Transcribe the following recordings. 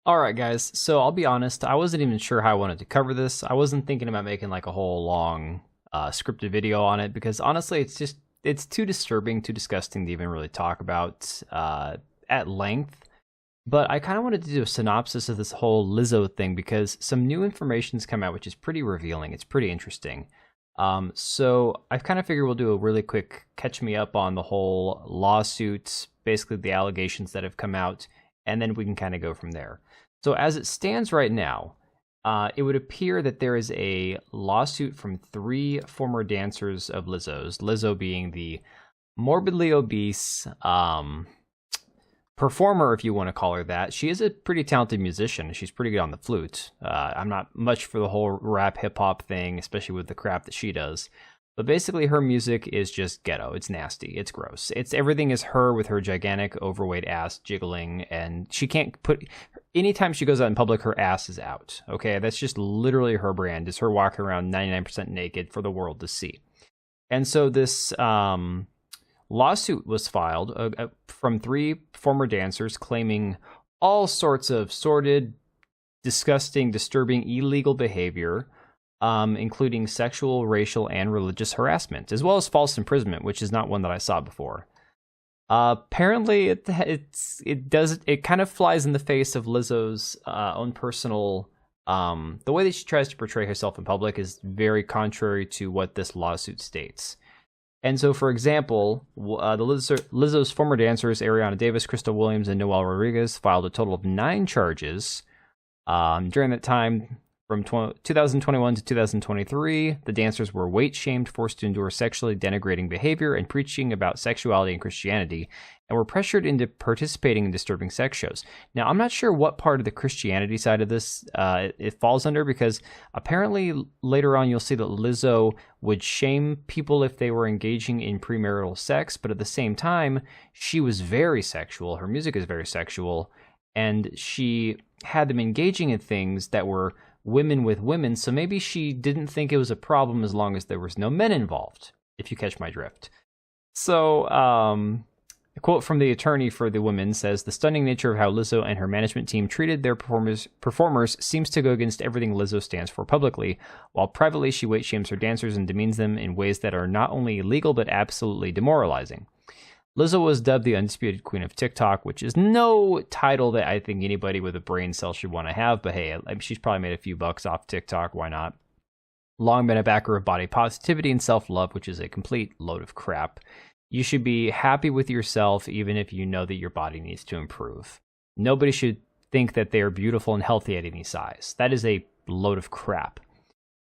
All right, guys. So I'll be honest, I wasn't even sure how I wanted to cover this. I wasn't thinking about making like a whole long scripted video on it because honestly, it's too disturbing, too disgusting to even really talk about at length. But I kind of wanted to do a synopsis of this whole Lizzo thing because some new information's come out, which is pretty revealing. It's pretty interesting. So I kind of figure we'll do a really quick catch me up on the whole lawsuits, basically the allegations that have come out, and then we can kind of go from there. So as it stands right now, it would appear that there is a lawsuit from three former dancers of Lizzo's, Lizzo being the morbidly obese performer, if you want to call her that. She is a pretty talented musician. She's pretty good on the flute. I'm not much for the whole rap hip hop thing, especially with the crap that she does. But basically, her music is just ghetto. It's nasty. It's gross. It's everything is her with her gigantic, overweight ass jiggling, and she can't put. Anytime she goes out in public, her ass is out. Okay, that's just literally her brand. Is her walking around 99% naked for the world to see. And so this lawsuit was filed from three former dancers claiming all sorts of sordid, disgusting, disturbing, illegal behavior, including sexual, racial, and religious harassment, as well as false imprisonment, which is not one that I saw before. Apparently, it kind of flies in the face of Lizzo's own personal. The way that she tries to portray herself in public is very contrary to what this lawsuit states. And so, for example, Lizzo's former dancers, Ariana Davis, Crystal Williams, and Noel Rodriguez, filed a total of 9 charges. During that time, from 2021 to 2023, the dancers were weight-shamed, forced to endure sexually denigrating behavior, and preaching about sexuality and Christianity, and were pressured into participating in disturbing sex shows. Now, I'm not sure what part of the Christianity side of this it falls under, because apparently later on you'll see that Lizzo would shame people if they were engaging in premarital sex, but at the same time, she was very sexual. Her music is very sexual, and she had them engaging in things that were women with women, so maybe she didn't think it was a problem as long as there was no men involved, if you catch my drift. So, a quote from the attorney for the women says, "The stunning nature of how Lizzo and her management team treated their performers seems to go against everything Lizzo stands for publicly, while privately she weight shames her dancers and demeans them in ways that are not only illegal but absolutely demoralizing." Lizzo was dubbed the undisputed queen of TikTok, which is no title that I think anybody with a brain cell should want to have, but hey, she's probably made a few bucks off TikTok, why not? Long been a backer of body positivity and self-love, which is a complete load of crap. You should be happy with yourself even if you know that your body needs to improve. Nobody should think that they are beautiful and healthy at any size. That is a load of crap.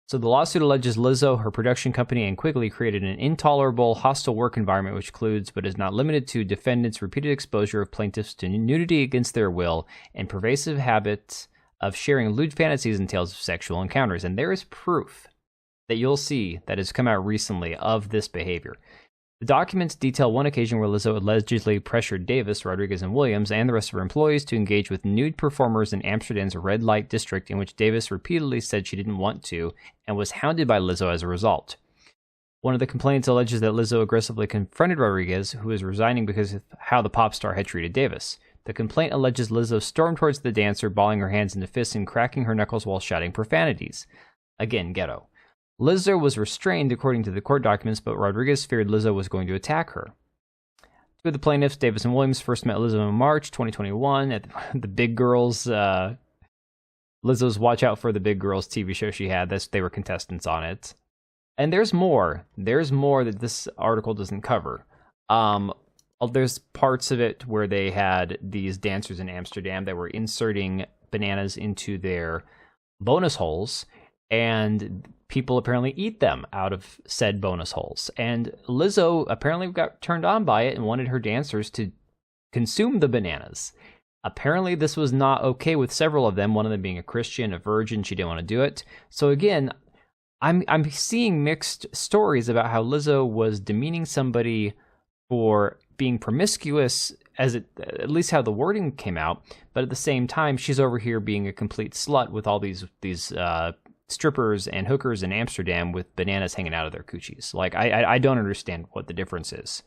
So the lawsuit alleges Lizzo, her production company, and Quigley created an intolerable, hostile work environment which includes, but is not limited to, defendants' repeated exposure of plaintiffs to nudity against their will and pervasive habits of sharing lewd fantasies and tales of sexual encounters. And there is proof that you'll see that has come out recently of this behavior. The documents detail one occasion where Lizzo allegedly pressured Davis, Rodriguez, and Williams and the rest of her employees to engage with nude performers in Amsterdam's red light district, in which Davis repeatedly said she didn't want to and was hounded by Lizzo as a result. One of the complaints alleges that Lizzo aggressively confronted Rodriguez, who was resigning because of how the pop star had treated Davis. The complaint alleges Lizzo stormed towards the dancer, balling her hands into fists and cracking her knuckles while shouting profanities. Again, ghetto. Lizzo was restrained according to the court documents, but Rodriguez feared Lizzo was going to attack her. Two of the plaintiffs, Davis and Williams, first met Lizzo in March 2021 at the Big Girls, Lizzo's Watch Out for the Big Girls TV show she had. They were contestants on it. And there's more. There's more that this article doesn't cover. There's parts of it where they had these dancers in Amsterdam that were inserting bananas into their bonus holes, and people apparently eat them out of said bonus holes. And Lizzo apparently got turned on by it and wanted her dancers to consume the bananas. Apparently this was not okay with several of them, one of them being a Christian, a virgin. She didn't want to do it. So again, I'm seeing mixed stories about how Lizzo was demeaning somebody for being promiscuous, at least how the wording came out, but at the same time, she's over here being a complete slut with all these strippers and hookers in Amsterdam with bananas hanging out of their coochies. Like, I don't understand what the difference is.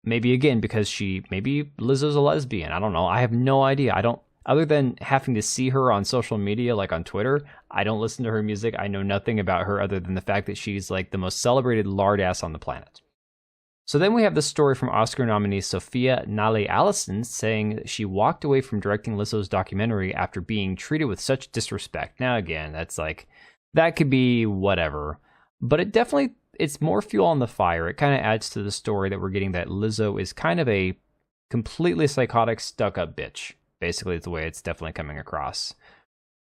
Maybe again, because maybe Lizzo's a lesbian. I don't know. I have no idea. other than having to see her on social media, like on Twitter, I don't listen to her music. I know nothing about her other than the fact that she's like the most celebrated lard ass on the planet. So then we have this story from Oscar nominee Sophia Nale Allison saying that she walked away from directing Lizzo's documentary after being treated with such disrespect. Now again, that's like, that could be whatever, but it's more fuel on the fire. It kind of adds to the story that we're getting that Lizzo is kind of a completely psychotic, stuck-up bitch. Basically, it's the way it's definitely coming across.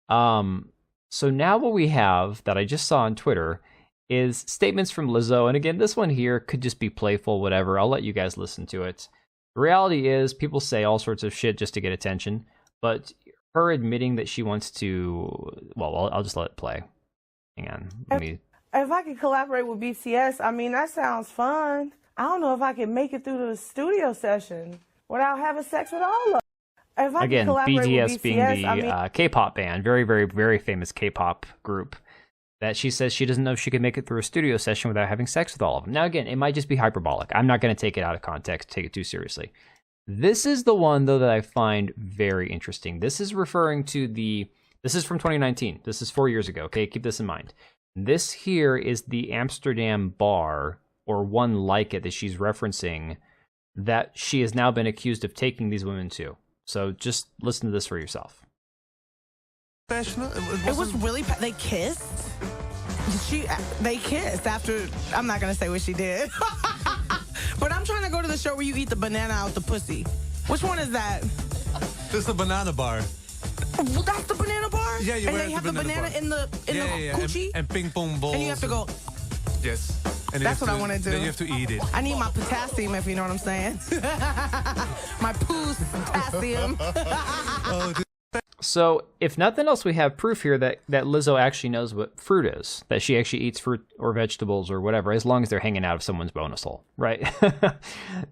So now what we have that I just saw on Twitter is statements from Lizzo. And again, this one here could just be playful, whatever. I'll let you guys listen to it. The reality is people say all sorts of shit just to get attention, but her admitting that she wants to, well, I'll just let it play. Hang on. If I could collaborate with BTS, I mean, that sounds fun. I don't know if I can make it through the studio session without having sex with all of them. Again, BTS being the K-pop band, very, very, very famous K-pop group, that she says she doesn't know if she could make it through a studio session without having sex with all of them. Now, again, it might just be hyperbolic. I'm not going to take it out of context, take it too seriously. This is the one, though, that I find very interesting. This is referring to this is from 2019. This is 4 years ago, okay? Keep this in mind. This here is the Amsterdam bar, or one like it, that she's referencing, that she has now been accused of taking these women to. So just listen to this for yourself. It was really, they kissed? They kissed after, I'm not going to say what she did. But I'm trying to go to the show where you eat the banana out the pussy. Which one is that? This is the banana bar. Well, that's the banana bar? Yeah, you and they have the banana in the coochie? And ping pong balls. And you have to go. Yes. And that's what I want to do. Then you have to eat it. I need my potassium, if you know what I'm saying. My potassium. So, if nothing else, we have proof here that Lizzo actually knows what fruit is. That she actually eats fruit or vegetables or whatever, as long as they're hanging out of someone's bonus hole, right?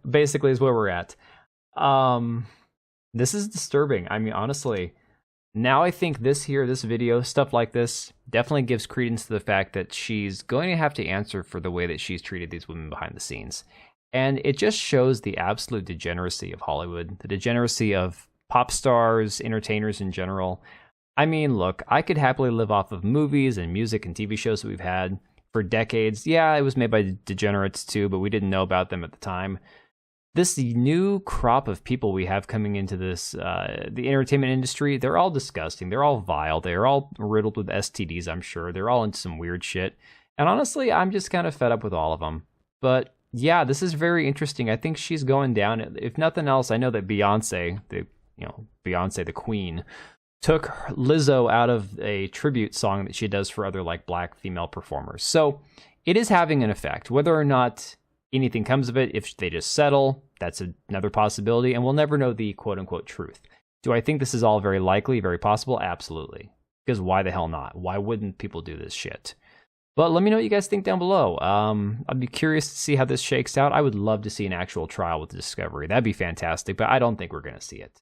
Basically is where we're at. This is disturbing. I mean, honestly, now I think this video, stuff like this, definitely gives credence to the fact that she's going to have to answer for the way that she's treated these women behind the scenes. And it just shows the absolute degeneracy of Hollywood, the degeneracy of pop stars, entertainers in general. I mean, look, I could happily live off of movies and music and TV shows that we've had for decades. Yeah, it was made by degenerates too, but we didn't know about them at the time. This new crop of people we have coming into this, the entertainment industry, they're all disgusting. They're all vile. They're all riddled with STDs, I'm sure. They're all into some weird shit. And honestly, I'm just kind of fed up with all of them. But yeah, this is very interesting. I think she's going down. If nothing else, I know that Beyonce, the queen, took Lizzo out of a tribute song that she does for other like black female performers. So it is having an effect. Whether or not anything comes of it, if they just settle, that's another possibility, and we'll never know the quote-unquote truth. Do I think this is all very likely, very possible? Absolutely. Because why the hell not? Why wouldn't people do this shit? But let me know what you guys think down below. I'd be curious to see how this shakes out. I would love to see an actual trial with the discovery. That'd be fantastic, but I don't think we're going to see it.